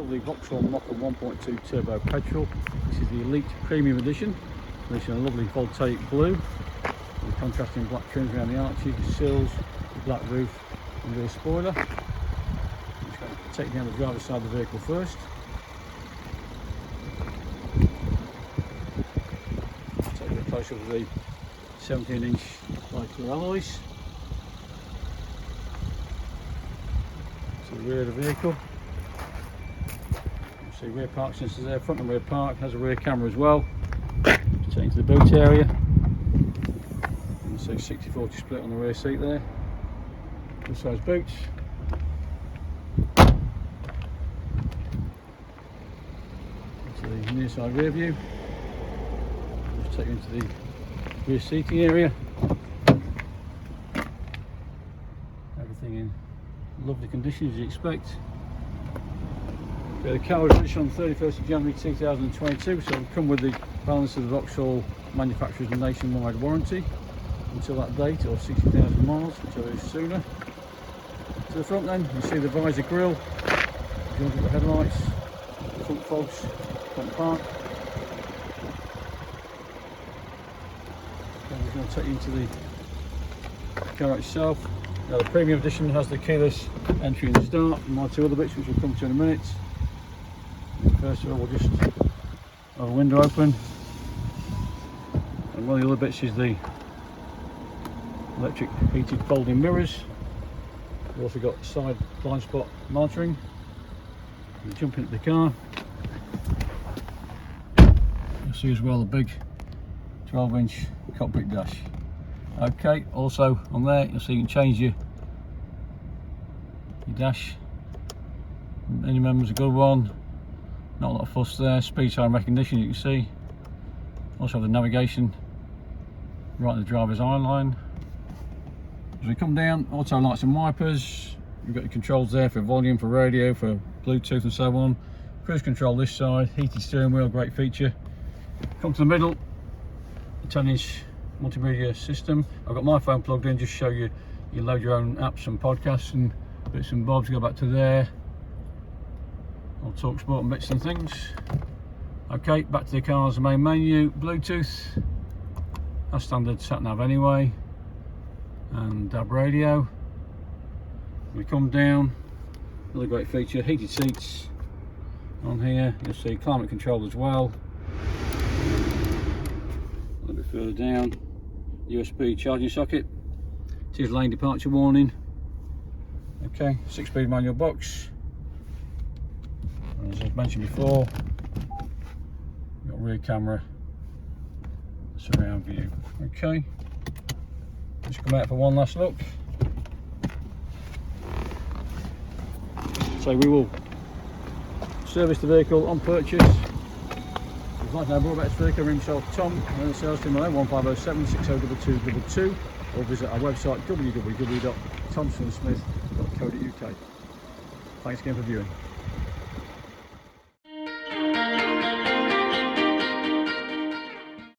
lovely Vauxhall Mokka 1.2 turbo petrol. This is the Elite Premium Edition. This is a lovely Voltaic blue with contrasting black trims around the arches, the sills, the black roof and rear spoiler. I'm just going to take down the driver's side of the vehicle first. Take a bit closer with the 17-inch light alloys. To the rear of the vehicle. See rear park sensors there, front and rear park, has a rear camera as well. Just take into the boot area. You see 60-40 split on the rear seat there. Good size boots. Into the near side rear view. Just take you into the rear seating area. Everything in lovely condition as you expect. The car was registered on the 31st of January 2022, so it'll come with the balance of the Vauxhall manufacturer's nationwide warranty until that date, or 60,000 miles, until it is sooner. To the front then, you see the visor grille, you look at the headlights, front fogs, front park. Then we're going to take you into the car itself. Now the Premium Edition has the keyless entry and start, and my two other bits which we'll come to in a minute. First of all, we'll just have a window open, and one of the other bits is the electric heated folding mirrors. We've also got side blind spot monitoring. You jump into the car, you'll see as well the big 12-inch cockpit dash. Okay, also on there you'll see you can change your dash. Any member's a good one. Not a lot of fuss there. Speed sign recognition, you can see. Also have the navigation right in the driver's eye line. As we come down, auto lights and wipers. You've got your controls there for volume, for radio, for Bluetooth and so on. Cruise control this side, heated steering wheel, great feature. Come to the middle, a 10-inch multimedia system. I've got my phone plugged in, just show you, you load your own apps and podcasts and bits and bobs. Go back to there. I'll talk sport and bits and things. Okay, back to the car's main menu. Bluetooth, that's standard sat nav anyway, and DAB radio. We come down, another great feature, heated seats on here. You'll see climate control as well. A little bit further down, USB charging socket. It is lane departure warning. Okay, 6-speed manual box. As I've mentioned before, you've got rear camera, surround view. Okay, let's come out for one last look. So we will service the vehicle on purchase. If you'd like to know more about this vehicle, ring myself Tom and the sales team on 1507 602222, or visit our website www.thomsonsmith.co.uk. Thanks again for viewing.